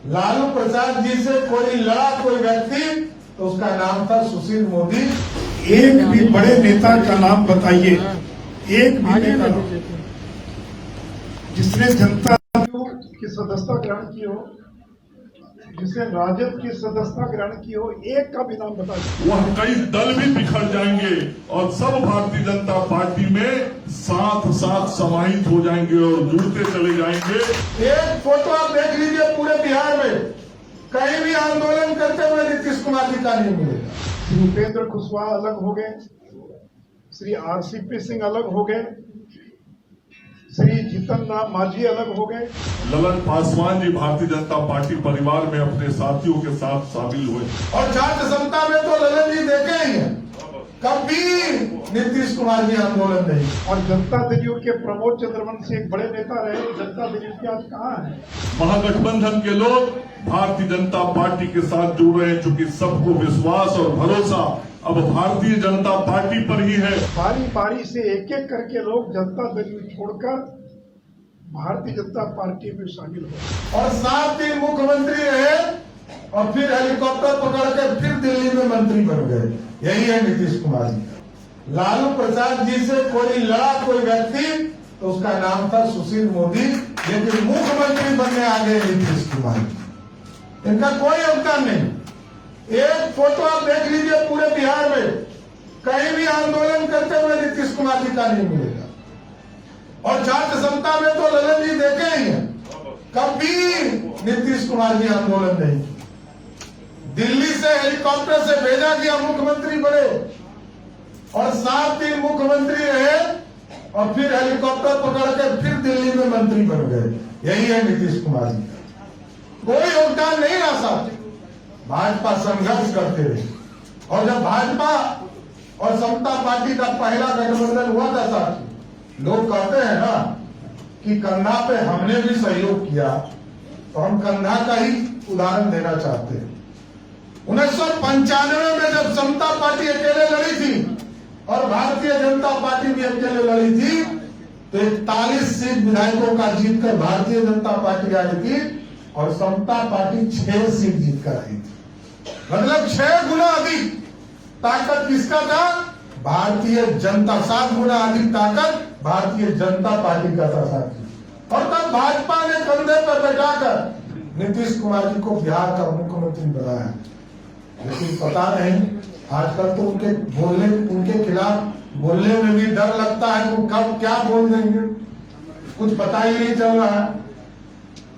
लालू प्रसाद जी से कोई लड़ा कोई व्यक्ति तो उसका नाम था सुशील मोदी। एक भी बड़े नेता का नाम बताइए, एक भी नेता जिसने जनता की सदस्यता ग्रहण की हो, जिसने राजद की सदस्यता ग्रहण की हो, एक का भी नाम बताइए। वह कई दल भी बिखर जाएंगे और सब भारतीय जनता पार्टी में साथ साथ समाहित हो जाएंगे और जुड़ते चले जाएंगे। एक फोटो आप देख लीजिए पूरे बिहार में कहीं भी आंदोलन करते हुए नीतीश कुमार जी का नहीं मिलेगा। श्री उपेंद्र कुशवाहा अलग हो गए, श्री आरसीपी सिंह अलग हो गए, श्री जीतन राम मांझी अलग हो गए। ललन पासवान जी भारतीय जनता पार्टी परिवार में अपने साथियों के साथ शामिल हुए और छात्र संस्था में तो ललन जी देखे ही हैं, कभी नीतीश कुमार जी आंदोलन नहीं। और जनता दल के प्रमोद चंद्रवंशी एक बड़े नेता रहे, जनता दल के आज कहाँ है? महागठबंधन के लोग भारतीय जनता पार्टी के साथ जुड़ रहे हैं, चूंकि सबको विश्वास और भरोसा अब भारतीय जनता पार्टी पर ही है। बारी बारी से एक एक करके लोग जनता दल छोड़कर भारतीय जनता पार्टी में शामिल हो और 7 दिन मुख्यमंत्री रहे और फिर हेलीकॉप्टर पकड़ के फिर दिल्ली में मंत्री बन गए। यही है नीतीश कुमार जी। लालू प्रसाद जी से कोई लड़ा कोई व्यक्ति तो उसका नाम था सुशील मोदी, लेकिन मुख्यमंत्री बनने आ गए नीतीश कुमार जी। इनका कोई योगदान नहीं। एक फोटो आप देख लीजिए पूरे बिहार में कहीं भी आंदोलन करते हुए नीतीश कुमार जी का नहीं मिलेगा। और छात्र संस्था में तो ललन जी देखे ही हैं, कभी नीतीश कुमार जी आंदोलन नहीं। दिल्ली से हेलीकॉप्टर से भेजा गया, मुख्यमंत्री बने और 7 दिन मुख्यमंत्री रहे और फिर हेलीकॉप्टर पकड़ के फिर दिल्ली में मंत्री बन गए। यही है नीतीश कुमार जी का। कोई योगदान नहीं रहा साथी। भाजपा संघर्ष करते रहे और जब भाजपा और समता पार्टी का पहला गठबंधन हुआ था साथी, लोग कहते हैं ना कि कंधा पे हमने भी सहयोग किया, तो हम कंधा का ही उदाहरण देना चाहते हैं। 1995 में जब समता पार्टी अकेले लड़ी थी और भारतीय जनता पार्टी भी अकेले लड़ी थी, तो 41 सीट विधायकों का जीतकर भारतीय जनता पार्टी आई थी और समता पार्टी 6 सीट जीतकर आई थी। मतलब 6 गुना अधिक ताकत किसका था? भारतीय जनता। 7 गुना अधिक ताकत भारतीय जनता पार्टी का था साथी। और तब भाजपा ने कंधे पर बैठाकर नीतीश कुमार जी को बिहार का मुख्यमंत्री बनाया। लेकिन पता नहीं आजकल तो उनके खिलाफ बोलने में भी डर लगता है। वो कब क्या बोल देंगे कुछ पता ही नहीं चल रहा है।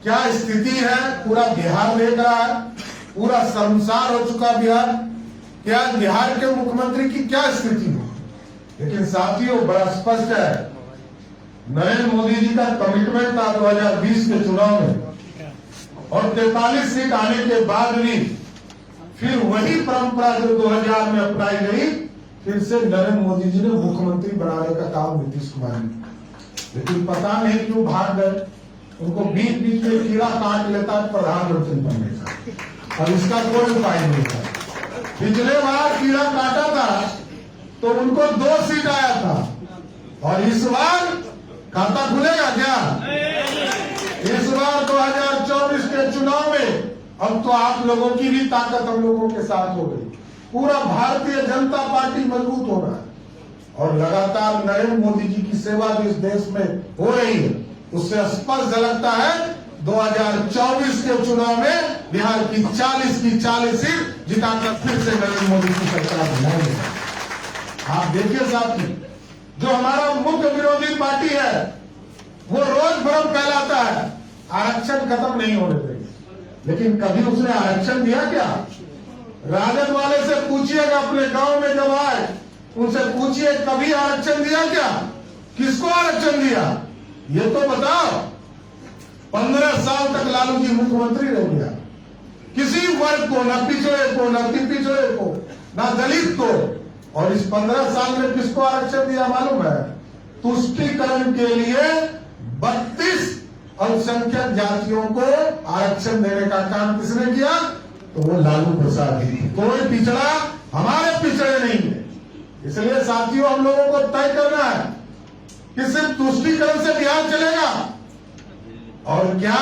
क्या स्थिति है पूरा बिहार देख रहा है, पूरा शर्मसार हो चुका बिहार। क्या बिहार के मुख्यमंत्री की क्या स्थिति हो। लेकिन साथियों बड़ा स्पष्ट है, नरेंद्र मोदी जी का कमिटमेंट था 2020 के चुनाव में और 43 सीट आने के बाद भी फिर वही परंपरा जो 2000 में अपनाई गई, फिर से नरेंद्र मोदी जी ने मुख्यमंत्री बनाने का काम नीतीश कुमार ने। लेकिन पता नहीं क्यों भाग गए। उनको बीच बीच में कीड़ा काट लेता है प्रधानमंत्री बनने का और इसका कोई उपाय नहीं था। पिछले बार कीड़ा काटा था तो उनको 2 सीट आया था और इस बार खाता खुलेगा क्या? इस बार 2024 के चुनाव में अब तो आप लोगों की भी ताकत हम लोगों के साथ हो गई। पूरा भारतीय जनता पार्टी मजबूत हो रहा है और लगातार नरेंद्र मोदी जी की सेवा जो इस देश में हो रही है, उससे स्पष्ट झलकता है 2024 के चुनाव में बिहार की 40 सीट जिताकर फिर से नरेंद्र मोदी की सरकार बनाएंगे। आप देखिए साथी, जो हमारा मुख्य विरोधी पार्टी है वो रोज भ्रम फैलाता है आरक्षण खत्म नहीं होने देंगे। लेकिन कभी उसने आरक्षण दिया क्या? राजद वाले से पूछिएगा, अपने गांव में जब आए उनसे पूछिए कभी आरक्षण दिया क्या? किसको आरक्षण दिया ये तो बताओ। 15 साल तक लालू जी मुख्यमंत्री रह गया, किसी वर्ग को, न पिछड़े को, न पिछड़े को, न दलित को। और इस 15 साल में किसको आरक्षण दिया मालूम है? तुष्टीकरण के लिए 32 अल्पसंख्यक जातियों को आरक्षण देने का काम किसने किया? तो वो लालू प्रसाद जी। कोई पिछड़ा हमारे पिछड़े नहीं है। इसलिए साथियों हम लोगों को तय करना है कि सिर्फ तुष्टीकरण से बिहार चलेगा और क्या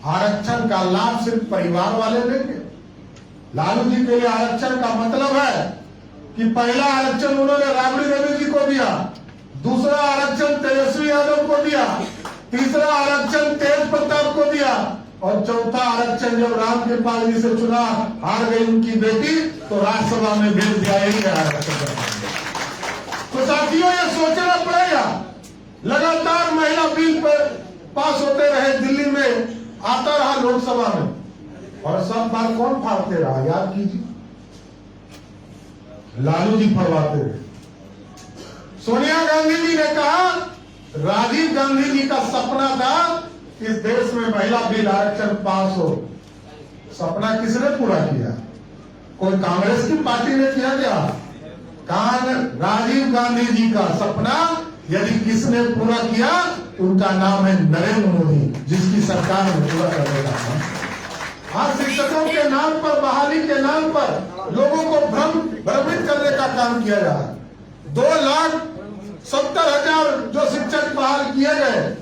आरक्षण का लाभ सिर्फ परिवार वाले लेंगे। लालू जी के लिए आरक्षण का मतलब है कि पहला आरक्षण उन्होंने राबड़ी देवी जी को दिया, दूसरा आरक्षण तेजस्वी यादव को दिया, तीसरा आरक्षण तेज प्रताप को दिया और चौथा आरक्षण जब राम कृपाल जी से चुनाव हार गई उनकी बेटी तो राज्यसभा में भेज दिया। यही आरक्षण। तो साथियों ये सोचना पड़ेगा, लगातार महिला बिल पर पास होते रहे, दिल्ली में आता रहा लोकसभा में, और सब बार कौन फाड़ते रहा याद कीजिए, लालू जी फरवाते रहे। सोनिया गांधी जी ने कहा, राजीव गांधी जी का सपना था इस देश में महिला बिल आरक्षण पास हो। सपना किसने पूरा किया? कोई कांग्रेस की पार्टी ने किया क्या? राजीव गांधी जी का सपना यदि किसने पूरा किया तो उनका नाम है नरेंद्र मोदी, जिसकी सरकार ने पूरा करने का काम। आज शिक्षकों के नाम पर, बहाली के नाम पर लोगों को भ्रमित करने का काम किया जा रहा है। 2,70,000 जो शिक्षक बहाल किए गए,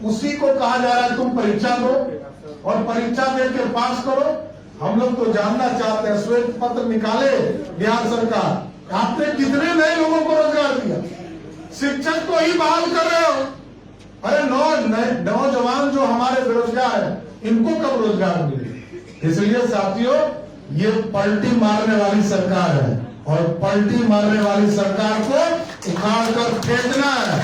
उसी को कहा जा रहा है तुम परीक्षा दो और परीक्षा देकर पास करो। हम लोग तो जानना चाहते हैं, श्वेत पत्र निकाले बिहार सरकार, आपने कितने नए लोगों को रोजगार दिया? शिक्षक को ही बहाल कर रहे हो। अरे नौजवान जो हमारे बेरोजगार हैं, इनको कब रोजगार मिले? इसलिए साथियों, ये पलटी मारने वाली सरकार है और पलटी मारने वाली सरकार को उखाड़ कर फेंकना है।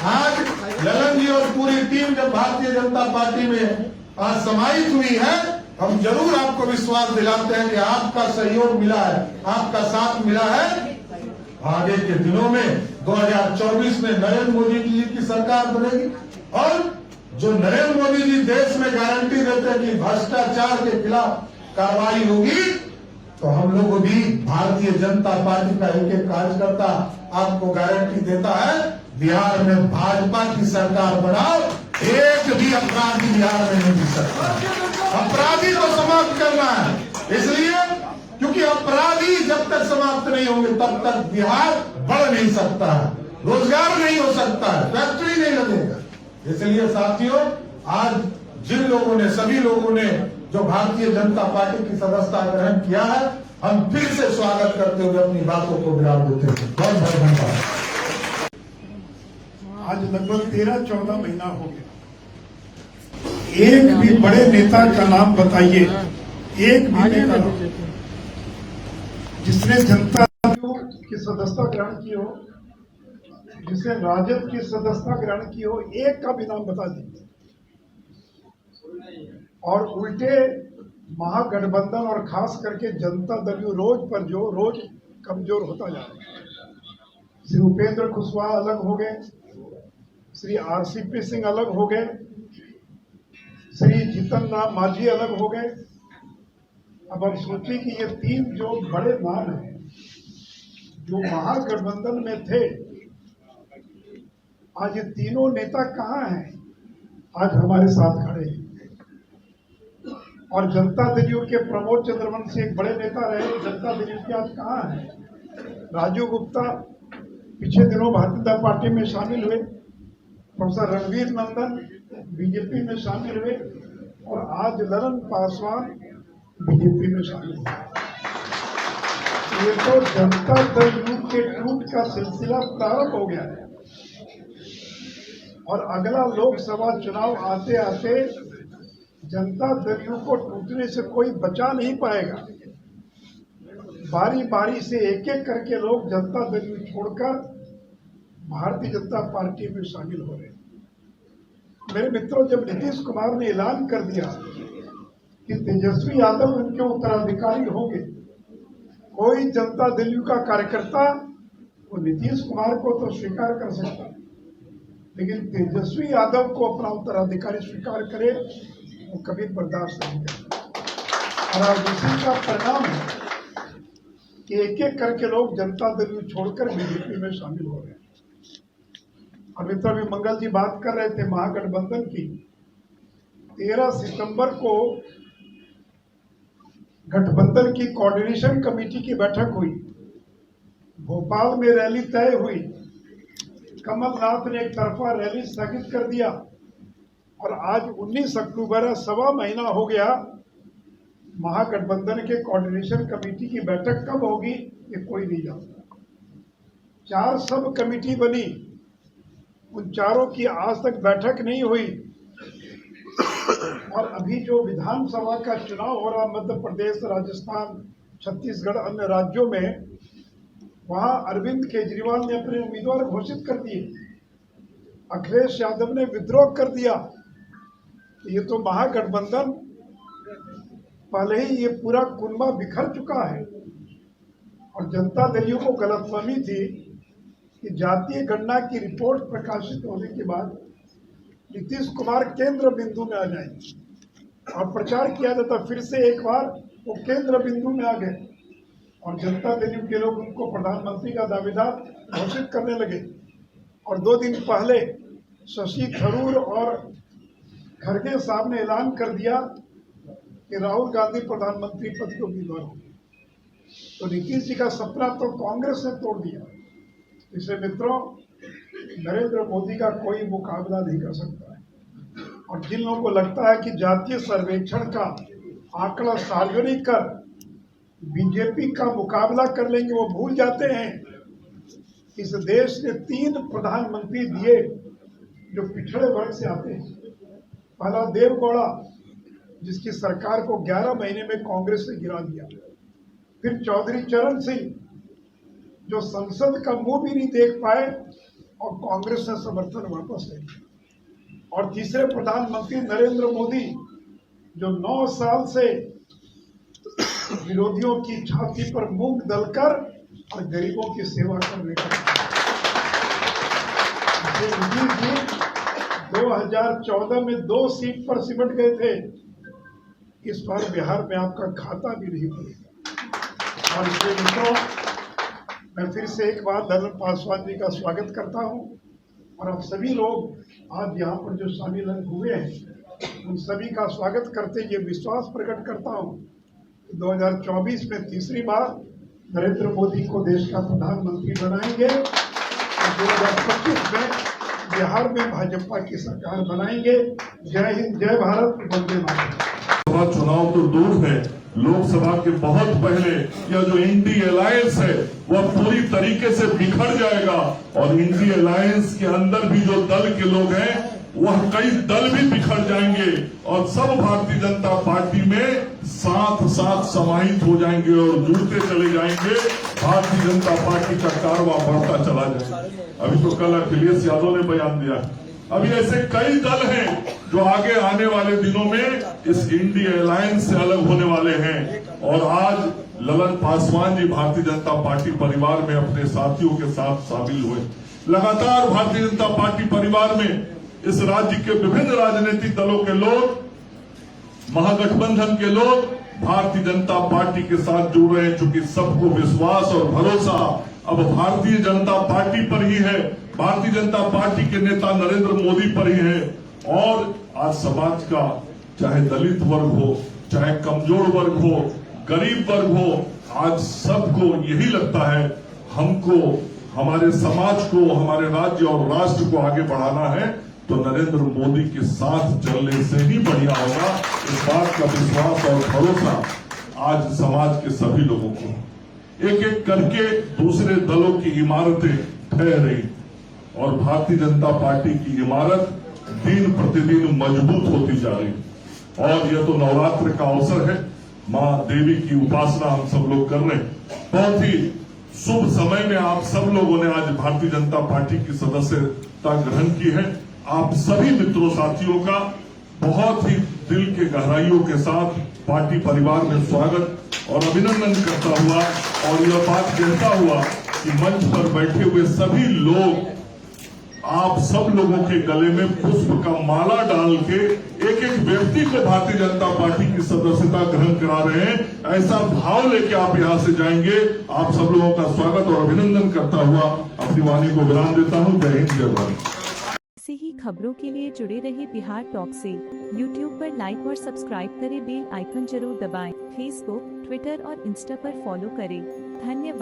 आज ललन जी और पूरी टीम जब भारतीय जनता पार्टी में आज समाहित हुई है, हम जरूर आपको विश्वास दिलाते हैं कि आपका सहयोग मिला है, आपका साथ मिला है। आगे के दिनों में 2024 में नरेंद्र मोदी जी की सरकार बनेगी और जो नरेंद्र मोदी जी देश में गारंटी देते हैं कि भ्रष्टाचार के खिलाफ कार्रवाई होगी, तो हम लोग भी भारतीय जनता पार्टी का एक एक कार्यकर्ता आपको गारंटी देता है, बिहार में भाजपा की सरकार बनाओ, एक भी अपराधी बिहार में नहीं मिल सकता। अपराधी को समाप्त करना है, इसलिए क्योंकि अपराधी जब तक समाप्त नहीं होंगे तब तक बिहार बढ़ नहीं सकता है, रोजगार नहीं हो सकता है, फैक्ट्री नहीं लगेगा। इसलिए साथियों, आज जिन लोगों ने, सभी लोगों ने जो भारतीय जनता पार्टी की सदस्यता ग्रहण किया है, हम फिर से स्वागत करते हुए अपनी बातों को विराम देते हैं। बहुत बहुत धन्यवाद। आज लगभग 13-14 महीना हो गया, एक भी बड़े नेता का नाम बताइए, एक भी नेता जिसने जनता की सदस्यता ग्रहण की हो, जिसने राजद की सदस्यता ग्रहण की हो, एक का भी नाम बता दीजिए। और उल्टे महागठबंधन और खास करके जनता दल रोज कमजोर होता जा रहा है। श्री उपेंद्र कुशवाहा अलग हो गए, श्री आरसीपी सिंह अलग हो गए, श्री जीतन राम मांझी अलग हो गए। अब हम सोचिए कि ये तीन जो बड़े नाम हैं, जो महागठबंधन में थे, आज ये तीनों नेता कहाँ हैं? आज हमारे साथ खड़े हैं। और जनता दल के प्रमोद चंद्रवंशी एक बड़े नेता रहे, जनता दल के आज कहाँ हैं? राजू गुप्ता पिछले दिनों भारतीय जनता पार्टी में शामिल हुए, प्रोफेसर रणवीर नंदन बीजेपी में शामिल हुए और आज ललन पासवान बीजेपी में शामिल हुए। ये तो जनता दल के टूट का सिलसिला प्रारंभ हो गया है और अगला लोकसभा चुनाव आते आते जनता दल को टूटने से कोई बचा नहीं पाएगा। बारी बारी से एक एक करके लोग जनता दल छोड़कर भारतीय जनता पार्टी में शामिल हो रहे हैं। मेरे मित्रों, जब नीतीश कुमार ने ऐलान कर दिया कि तेजस्वी यादव उनके उत्तराधिकारी होंगे, कोई जनता दल का कार्यकर्ता वो नीतीश कुमार को तो स्वीकार कर सकता, लेकिन तेजस्वी यादव को अपना उत्तराधिकारी स्वीकार करे वो कभी बर्दाश्त नहीं करता। और आज इसी का परिणाम है कि एक एक करके लोग जनता दल छोड़कर बीजेपी में शामिल हो रहे हैं। और मित्र भी मंगल जी बात कर रहे थे महागठबंधन की। 13 सितंबर को गठबंधन की कोऑर्डिनेशन कमेटी की बैठक हुई, भोपाल में रैली तय हुई, कमलनाथ ने एक तरफा रैली स्थगित कर दिया और आज 19 अक्टूबर है, 1.25 महीना हो गया। महागठबंधन के कोऑर्डिनेशन कमेटी की बैठक कब होगी ये कोई नहीं जानता। 4 सब कमेटी बनी, उन चारों की आज तक बैठक नहीं हुई। और अभी जो विधानसभा का चुनाव हो रहा मध्य प्रदेश, राजस्थान, छत्तीसगढ़, अन्य राज्यों में, वहां अरविंद केजरीवाल ने अपने उम्मीदवार घोषित कर दिए, अखिलेश यादव ने विद्रोह कर दिया। ये तो महागठबंधन पहले ही ये पूरा कुनबा बिखर चुका है। और जनता दलियों को गलतफहमी थी कि जातीय गणना की रिपोर्ट प्रकाशित होने के बाद नीतीश कुमार केंद्र बिंदु में आ जाएंगे और प्रचार किया जाता। फिर से एक बार वो केंद्र बिंदु में आ गए और जनता दलियों के लोग उनको प्रधानमंत्री का दावेदार घोषित करने लगे। और 2 दिन पहले शशि थरूर और खड़गे साहब ने ऐलान कर दिया कि राहुल गांधी प्रधानमंत्री पद के उम्मीदवार होंगे। तो नीतीश जी का सपना तो कांग्रेस ने तोड़ दिया। इसलिए मित्रों, नरेंद्र मोदी का कोई मुकाबला नहीं कर सकता है। और जिन लोगों को लगता है कि जातीय सर्वेक्षण का आंकड़ा सार्वजनिक कर बीजेपी का मुकाबला कर लेंगे, वो भूल जाते हैं इस देश ने 3 प्रधानमंत्री दिए जो पिछड़े वर्ग से आते हैं। पहला देवगौड़ा, जिसकी सरकार को 11 महीने में कांग्रेस ने गिरा दिया। फिर चौधरी चरण सिंह, जो संसद का मुंह भी नहीं देख पाए और कांग्रेस ने समर्थन वापस ले लिया। और तीसरे प्रधानमंत्री नरेंद्र मोदी, जो 9 साल से विरोधियों की छाती पर मूंग दलकर और गरीबों की सेवा करने का 2014 में 2 सीट पर सिमट गए थे। इस बार बिहार में आपका खाता भी नहीं खुलेगा। और इसलिए मित्रों, मैं फिर से एक बार धर्मेंद्र पासवान जी का स्वागत करता हूं और आप सभी लोग आज यहाँ पर जो शामिल हुए हैं, उन सभी का स्वागत करते ये विश्वास प्रकट करता हूं कि 2024 में तीसरी बार नरेंद्र मोदी को देश का प्रधानमंत्री बनाएंगे और 2025 में बिहार में भाजपा की सरकार बनाएंगे। जय हिंद, जय भारत, वंदे मातरम। चुनाव तो दूर है, लोकसभा के बहुत पहले यह जो इंडी अलायंस है वह पूरी तरीके से बिखर जाएगा और इंडी अलायंस के अंदर भी जो दल के लोग हैं वह कई दल भी बिखर जाएंगे और सब भारतीय जनता पार्टी में साथ साथ समाहित हो जाएंगे और जुड़ते चले जाएंगे। भारतीय जनता पार्टी का कारवां बढ़ता चला जाएगा। अभी तो कल अखिलेश यादव ने बयान दिया, अभी ऐसे कई दल हैं जो आगे आने वाले दिनों में इस इंडी अलायंस से अलग होने वाले हैं। और आज ललन पासवान जी भारतीय जनता पार्टी परिवार में अपने साथियों के साथ शामिल हुए। लगातार भारतीय जनता पार्टी परिवार में इस राज्य के विभिन्न राजनीतिक दलों के लोग, महागठबंधन के लोग भारतीय जनता पार्टी के साथ जुड़ रहे हैं, चूंकि सबको विश्वास और भरोसा अब भारतीय जनता पार्टी पर ही है, भारतीय जनता पार्टी के नेता नरेंद्र मोदी पर ही है। और आज समाज का चाहे दलित वर्ग हो, चाहे कमजोर वर्ग हो, गरीब वर्ग हो, आज सबको यही लगता है हमको हमारे समाज को, हमारे राज्य और राष्ट्र को आगे बढ़ाना है तो नरेंद्र मोदी के साथ चलने से ही बढ़िया होगा। इस बात का विश्वास और भरोसा आज समाज के सभी लोगों को एक एक करके दूसरे दलों की इमारतें ढह रही और भारतीय जनता पार्टी की इमारत दिन प्रतिदिन मजबूत होती जा रही। और यह तो नवरात्र का अवसर है, मां देवी की उपासना हम सब लोग कर रहे हैं। बहुत ही शुभ समय में आप सब लोगों ने आज भारतीय जनता पार्टी की सदस्यता ग्रहण की है। आप सभी मित्रों साथियों का बहुत ही दिल के गहराइयों के साथ पार्टी परिवार में स्वागत और अभिनंदन करता हुआ और यह बात कहता हुआ कि मंच पर बैठे हुए सभी लोग आप सब लोगों के गले में पुष्प का माला डाल के एक एक व्यक्ति को भारतीय जनता पार्टी की सदस्यता ग्रहण करा रहे हैं। ऐसा भाव लेके आप यहां से जाएंगे। आप सब लोगों का स्वागत और अभिनंदन करता हुआ अपनी वाणी को विराम देता हूं। जय हिंद, जय भारत। ऐसे ही खबरों के लिए जुड़े रहे बिहार टॉक से। यूट्यूब पर लाइक और सब्सक्राइब करें, बेल आइकन जरूर दबाएं। फेसबुक, ट्विटर और इंस्टा पर फॉलो करें। धन्यवाद।